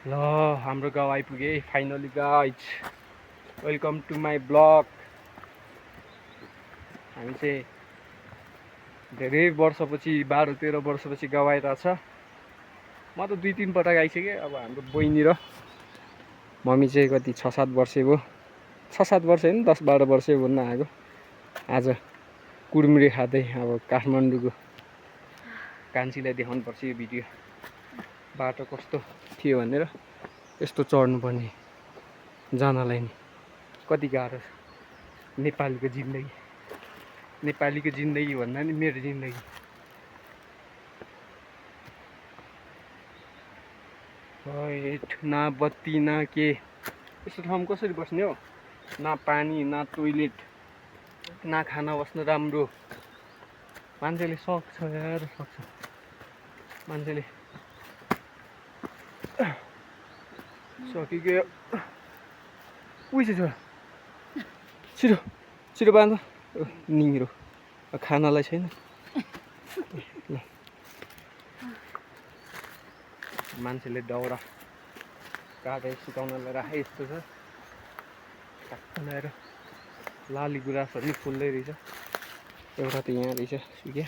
ल हाम्रो गाउँ आइपुगे finally guys. Welcome to my blog. हामी चाहिँ धेरै वर्षपछि 12-13 वर्षपछि गाउँ आइरहेछ। म त 2-3 पटक आइसकेँ। अब हाम्रो बहिनी र मम्मी चाहिँ कति 6-7 वर्ष भयो। 6-7 वर्ष होइन 10-12 वर्ष भन्न आएको। आज कुडमुरी खाँदै अब काठमाडौँको कान्छीलाई देखाउनु पर्छ यो भिडियो। बाटो कस्तो थियो भनेर यस्तो चढ्नुपर्ने जानलाई नि कति गाह्रो छ। नेपालीको जिन्दगी भन्दा नि मेरो जिन्दगी। ना बत्ती ना के, यस्तो ठाउँमा कसरी बस्ने हो? ना पानी ना टोइलेट ना खाना बस्न राम्रो। मान्छेले सक्छ यार, सक्छ मान्छेले सकिगयो। उइस छ छिटो छिटो बाँध निरो खानालाई छैन। ल मान्छेले दाउरा काटेर सुकाउनलाई राखे यस्तो छ। टक्क ल्याएर लाली गुराँसहरू नि फुल्दै रहेछ। एउटा त यहाँ रहेछ सुक्या,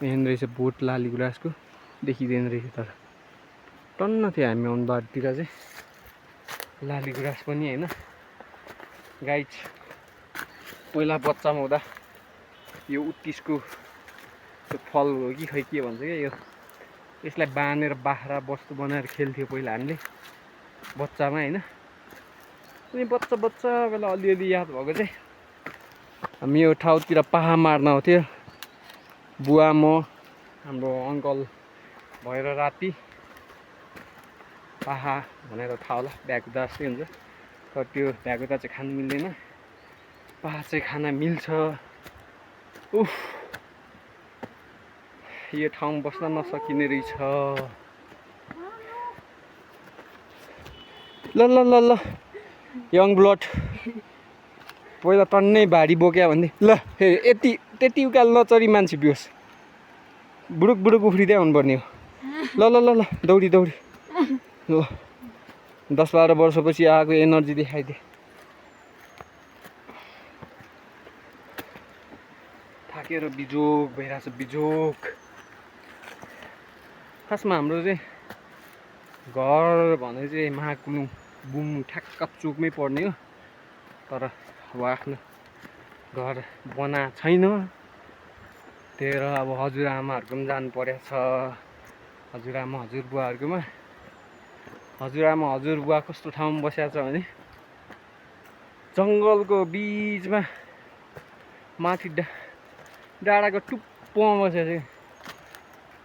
यहाँ रहेछ बोट लाली गुराँसको देखिँदैन रहेछ। तर टन्न थियो हामी आउनु बाटोतिर चाहिँ लाली गुराँस पनि होइन। गाइज पहिला बच्चामा हुँदा यो उत्तिसको फल हो कि खै के भन्छ क्या, यो यसलाई बाँधेर बाख्रा वस्तु बनाएर खेल्थ्यो पहिला हामीले बच्चामा होइन। अनि बच्चा बेला अलिअलि याद भएको चाहिँ हामी यो ठाउँतिर पाहा मार्न आउँथ्यो बुवा म हाम्रो अङ्कल भएर राति। पाहा भनेर थाहा होला, भ्यागुता जस्तै हुन्छ तर त्यो भ्यागुता चाहिँ खानु मिल्दैन, पाहा चाहिँ खान मिल्छ। उफ यो ठाउँ बस्न नसकिने रहेछ। ल ल ल ल यङ ब्लड पहिला टन्नै भारी बोक्या भन्दै ल यति त्यति उकालो नचरी मान्छे बिहोस्, बुडुक उफ्रिँदै आउनुपर्ने हो। ल ल ल ल दौडी ल 10-12 वर्षपछि आएको एनर्जी देखाइदिए। थाकेर बिजोक भइरहेछ बिजोक। खासमा हाम्रो चाहिँ घर भने चाहिँ महाकुलुङ बुङ ठ्याक्क चोकमै पर्ने हो। तर अब आफ्नो घर बना छैन। त्यही र अब हजुरआमाहरूको पनि जानु परेको छ। हजुरआमा हजुरबुवाहरूकोमा। हजुरआमा हजुरबुवा कस्तो ठाउँमा बसेको छ भने जङ्गलको बिचमा माथि डाँडाको टुप्पोमा बसेको छ।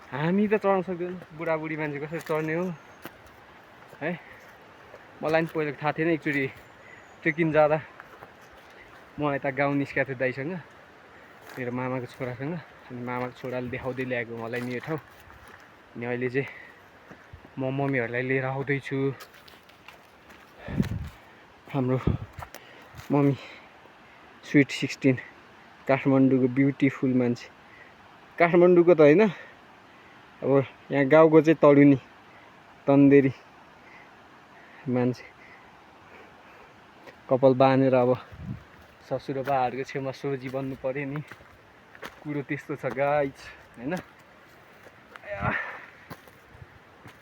हामी त चढ्न सक्दैन, बुढाबुढी मान्छे कसरी चढ्ने हो है। मलाई पनि पहिला थाहा थिएन। एकचोटि ट्रेकिङ जाँदा म यता गाउँ निस्केको थिएँ दाइसँग, मेरो मामाको छोरासँग। अनि मामाको छोराले देखाउँदै ल्याएको मलाई नि यो ठाउँ। अनि अहिले चाहिँ म मम्मीहरूलाई लिएर आउँदैछु। हाम्रो मम्मी स्विट 16 काठमाडौँको ब्युटिफुल मान्छे। काठमाडौँको त होइन, अब यहाँ गाउँको चाहिँ तरुनी तन्देरी मान्छे। कपाल बाँधेर अब ससुराबाहरूको छेउमा सोझी बन्नु पर्यो नि। कुरो त्यस्तो छ गाइज होइन।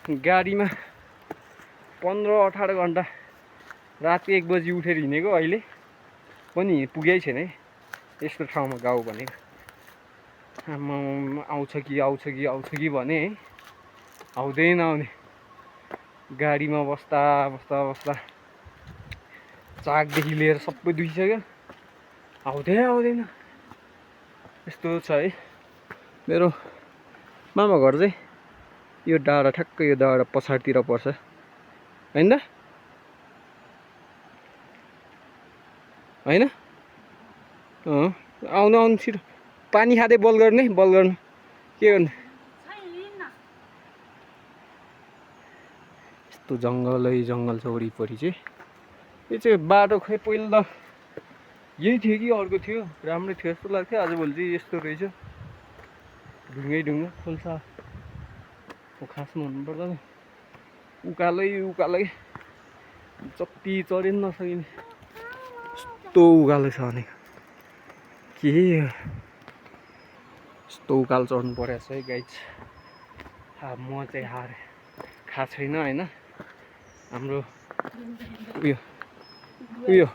गाडीमा 15-18 घन्टा राति 1 बजी उठेर हिँडेको अहिले पनि पुगेकै छैन है यस्तो ठाउँमा गाउँ भनेको। आउँछ कि भने आउँदै नआउने। गाडीमा बस्दा चाकदेखि लिएर सबै दुखिसक्यो, आउँदैन यस्तो छ है। मेरो मामा घर चाहिँ यो डाँडा ठ्याक्क यो डाँडा पछाडितिर पर्छ होइन होइन। आउनु छिटो पानी खाँदै बल गर्ने के गर्नु। यस्तो जङ्गल छ वरिपरि चाहिँ। यो चाहिँ बाटो खै पहिला त यही थियो कि अर्को थियो, राम्रै थियो जस्तो लाग्थ्यो। आजभोलि चाहिँ यस्तो रहेछ, ढुङ्गा खोल्सा हो खासमा भन्नुपर्दा उकालै उकालै जति चढि नसकिने यस्तो उकालो छ भने के यस्तो उकालो चढ्नु परेको छ है गाइज। म चाहिँ हार खाएको छैन होइन। हाम्रो उयो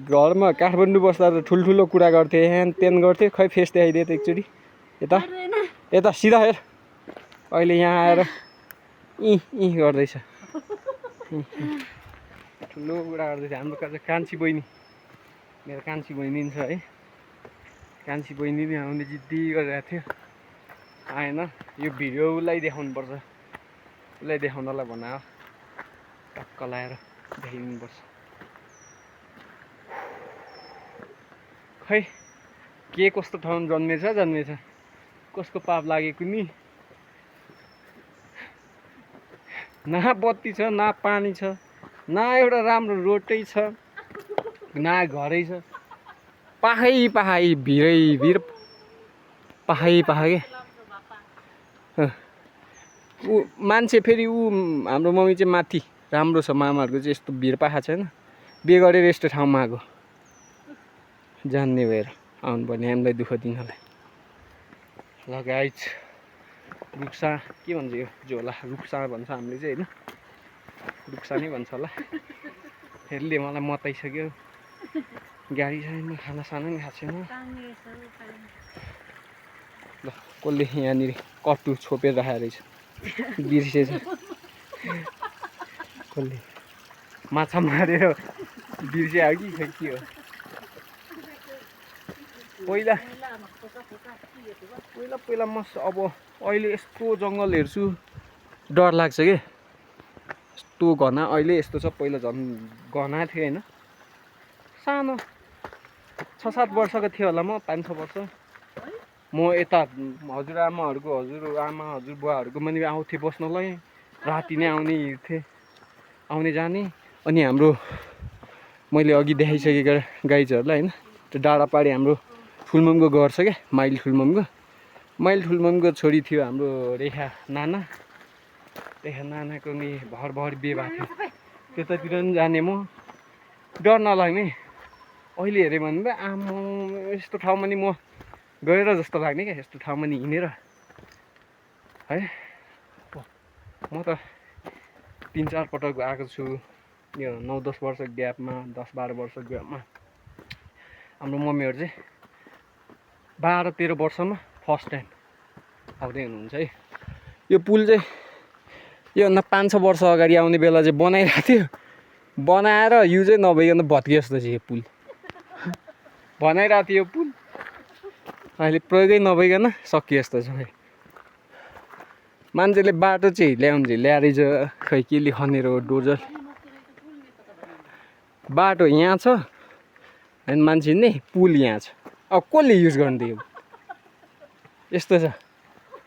घरमा काठमाडौँ बस्दा त ठुल्ठुलो कुरा गर्थे ह्यान त्यान गर्थे खै फेस देखाइदिए त एकचोटि यता यता सिधा हेर अहिले यहाँ आएर गर्दैछ ठुलो कुरा गर्दैछ। हाम्रो कान्छी बहिनी मेरो कान्छी बहिनी छ है। कान्छी बहिनी नि आउने जिद्दी गरिरहेको थियो आएन। यो भिडियो उसलाई देखाउनु पर्छ उसलाई देखाउनलाई बनायो टक्क लाएर देखाइदिनुपर्छ। खै के कस्तो ठाउँमा जन्मेछ कसको पाप लागेको नि। न बत्ती छ न पानी छ न एउटा राम्रो रोडै छ न घरै छ। पाखै भिर पाखै के ऊ मान्छे फेरि ऊ हाम्रो मम्मी चाहिँ माथि राम्रो छ। मामाहरूको चाहिँ यस्तो भिर पाखा छैन। बिहे गरेर यस्तो ठाउँमा आएको जान्ने भएर आउनुपर्ने हामीलाई दुःख दिनलाई। ल गाइज रुक्सा के भन्छ यो झोला रुक्सा भन्छ हामीले चाहिँ होइन रुक्सा नै भन्छ होला। फेरिले मलाई मताइसक्यो गाडी छैन खानासाना नि खाएको छैन। ल कसले यहाँनिर कट्टु छोपेर राखेको रहेछ बिर्सेछ कसले माछा मारेर बिर्स्यो कि खै के हो। पहिला म अब अहिले यस्तो जङ्गल हेर्छु डर लाग्छ के यस्तो घना अहिले यस्तो छ। पहिला झन् घना थियो होइन। सानो 6-7 वर्षको थियो होला म 5-6 वर्ष। म यता हजुरआमाहरूको पनि आउँथेँ बस्नलाई राति नै आउने हिँड्थेँ आउने जाने। अनि हाम्रो मैले अघि देखाइसकेको गाइजहरूलाई होइन त्यो डाँडापाडी हाम्रो ठुलममको घर छ क्या माइल ठुलममको छोरी थियो हाम्रो रेखा नानाको नि भर बिहे भएको थियो। त्यतातिर पनि जाने म डर नलाग्ने। अहिले हेऱ्यो भने त आमा यस्तो ठाउँमा नि म गएर जस्तो लाग्ने क्या यस्तो ठाउँमा नि हिँडेर है। म त 3-4 पटक आएको छु यो 9-10 वर्ष ग्यापमा 10-12 वर्ष ग्यापमा। हाम्रो मम्मीहरू चाहिँ 12-13 वर्षमा फर्स्ट टाइम आउँदै हुनुहुन्छ है। यो पुल चाहिँ योभन्दा 5-6 वर्ष अगाडि आउने बेला चाहिँ बनाइरहेको थियो। बनाएर युजै नभइकन भत्कियो जस्तो छ यो पुल बनाइरहेको थियो। यो पुल अहिले प्रयोगै नभइकन सकियो जस्तो छ। मान्छेले बाटो चाहिँ ल्याएरै खै केले खनेर हो डोजर बाटो यहाँ छ अनि मान्छे नि पुल यहाँ छ। अब कसले युज गर्नु यस्तो छ।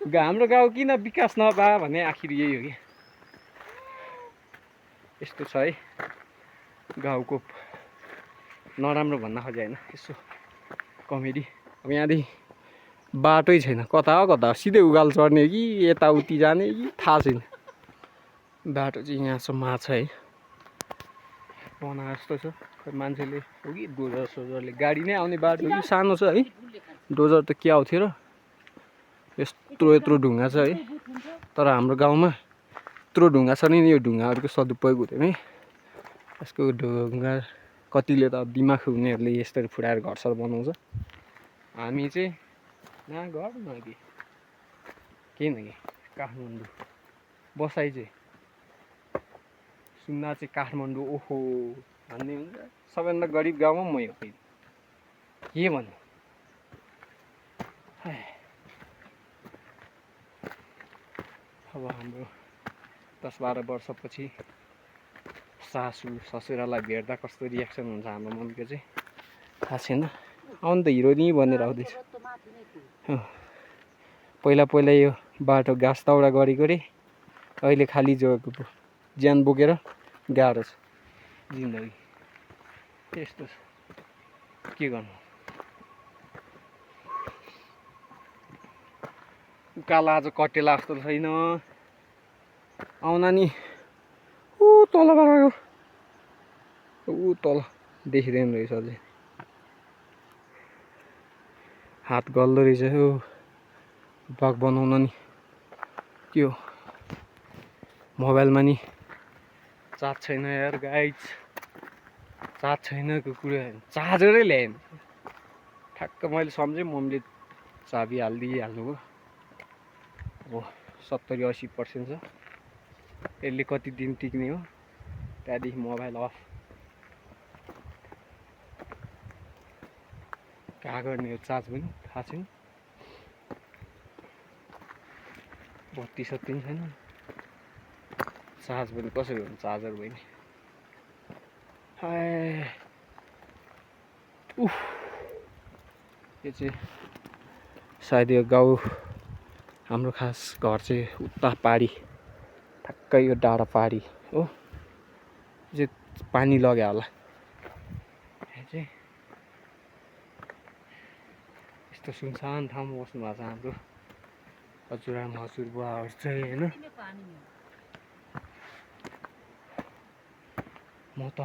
हाम्रो गाउँ किन विकास नभए भने आखिर यही हो कि यस्तो छ है गाउँको नराम्रो भन्न खोजे होइन यसो कमेडी। अब यहाँदेखि बाटै छैन कता सिधै उकालो चढ्ने कि यताउति जाने कि थाहा छैन। बाटो चाहिँ यहाँसम्म छ है बना जस्तो छ। खै मान्छेले हो कि डोजरले गाडी नै आउने बाटो कि सानो छ है। डोजर त के आउँथ्यो र यत्रो ढुङ्गा छ है। तर हाम्रो गाउँमा यत्रो ढुङ्गा छ नि यो ढुङ्गाहरूको सदुपयोग हुँदैन है। यसको ढुङ्गा कतिले त दिमाग हुनेहरूले यस्तरी फुटाएर घरसर बनाउँछ। हामी चाहिँ न घर न केही न कि काठमाडौँ बसाइ चाहिँ सुन्दा चाहिँ काठमाडौँ ओहो भन्ने हुन्छ। सबैभन्दा गरिब गाउँमा मै हो फेरि के भन्नु। अब हाम्रो 10-12 वर्षपछि सासू ससुरालाई भेट्दा कस्तो रियाक्सन हुन्छ हाम्रो मम्मीको चाहिँ थाहा छैन। आउनु त हिरोनी भनेर आउँदैछ। पहिला यो बाटो घाँस दाउरा गरेको रे अहिले खाली ज्यान बोकेर गाह्रो छ जिन्दगी यस्तो छ के गर्नु। उकालो आज कटेला जस्तो छैन आउन नि तलबाट आयो ऊ तल देखिँदैन रहेछ अझै हात गल्दो रहेछ यो ब्लग बनाउन नि के हो मोबाइलमा नि चार्ज छैन यार गाइज चार्ज छैनको कुरा चार्जरै ल्याएन ठ्याक्क मैले सम्झेँ मम्मीले चाबी हालिदिइहाल्नुभयो अब 70-80% छ यसले कति दिन टिक्ने हो त्यहाँदेखि मोबाइल अफ कहाँ गर्ने हो चार्ज पनि थाहा छैन बत्ती सत्ती छैन चार्ज पनि कसरी हुन्छ चार्जर पनि उफ यो चाहिँ सायद यो गाउँ हाम्रो खास घर चाहिँ उता पारी ठ्याक्कै यो डाँडा पारी हो यो चाहिँ पानी लग्यो होला यहाँ चाहिँ यस्तो सुनसान ठाउँमा बस्नु भएको छ हाम्रो हजुरआमा हजुरबुवाहरू चाहिँ होइन म त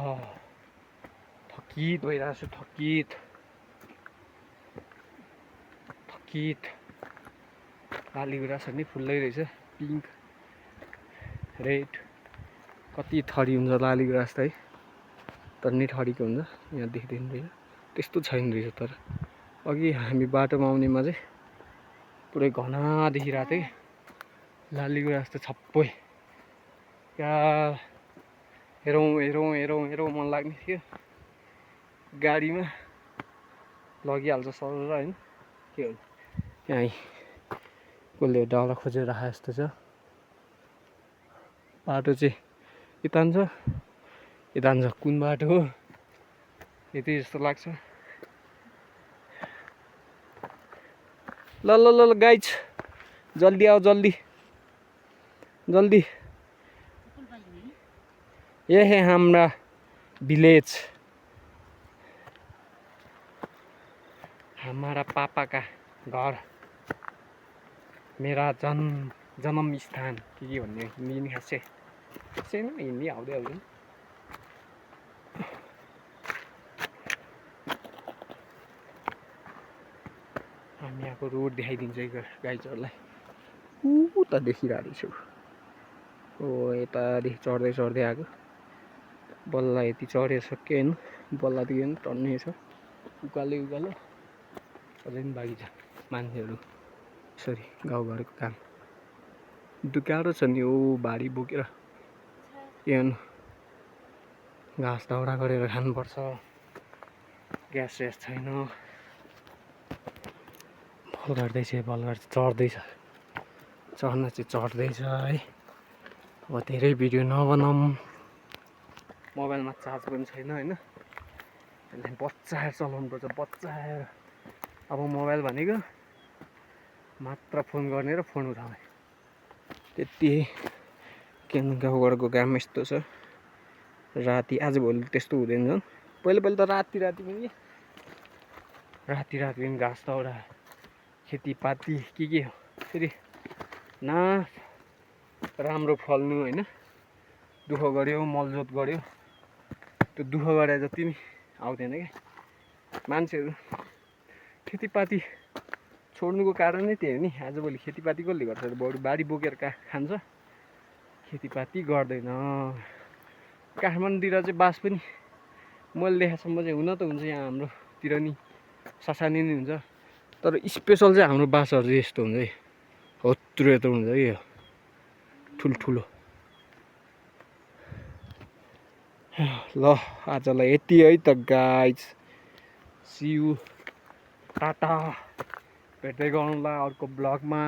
थकित भइरहेको छु थकित लाली गुराँसहरू नि फुल्दै रहेछ पिङ्क रेड कति थरी हुन्छ लाली गुराँस त है तर नि थरीको हुन्छ यहाँ देख्दैन रहेछ त्यस्तो छैन रहेछ तर अघि हामी बाटोमा आउनेमा चाहिँ पुरै घना देखिरहेको थियो लाली गुराँस त छप्पै क्या हेरौँ मन लाग्ने थियो गाडीमा लगिहाल्छ सर होइन के हो यहाँ कसले डाँडा खोजेर राखे जस्तो छ बाटो चाहिँ यता छ कुन बाटो हो यति जस्तो लाग्छ ल गाइज जल्दी आओ जल्दी ये है हमारा विलेज हमारा पापा का घर मेरा जन्म स्थान के भन्ने हिन्दी नि खासै छैन हिन्दी आउँदै हामी यहाँको रोड देखाइदिन्छ गाइजहरूलाई उता देखिरहेको छु ओ यतादेखि चढ्दै आएको बल्ल यति चढेर सक्यो होइन बल्लदेखि पनि टन्ने छ उकालो अझै पनि बाँकी छ मान्छेहरू यसरी गाउँघरको काम दुकारो छ नि ओ भारी बोकेर यहाँ घाँस दाउरा गरेर खानुपर्छ ग्यास छैन बलघर चढ्दैछ चढ्न चाहिँ चढ्दैछ है अब धेरै भिडियो नबनाऊँ मोबाइलमा चार्ज पनि छैन होइन त्यसलाई बचाएर चलाउनुपर्छ बचाएर अब मोबाइल भनेको मात्र फोन गर्ने र फोन उठाउने त्यति के गाउँघरको काम यस्तो छ राति आजभोलि त्यस्तो हुँदैन झन् पहिले त राति पनि घाँस दाउरा खेतीपाती के हो फेरि न राम्रो फल्नु होइन दुःख गऱ्यो मलजोत गऱ्यो त्यो दुःख गरे जति नि आउँदैन क्या मान्छेहरू खेतीपाती छोड्नुको कारण नै त्यही हो नि आजभोलि खेतीपाती कसले गर्छ बरु बारी बोकेर खान्छ खेतीपाती गर्दैन काठमाडौँतिर चाहिँ बास पनि मैले देखासम्म चाहिँ हुन त हुन्छ यहाँ हाम्रोतिर नि ससानी नै हुन्छ तर स्पेसल चाहिँ हाम्रो बासहरू चाहिँ यस्तो हुन्छ है हत्रु यत्रो हुन्छ है ठुल्ठुलो ल आजलाई यति है त गाइज सी यू टाटा भेट्दै गरौँला अर्को ब्लगमा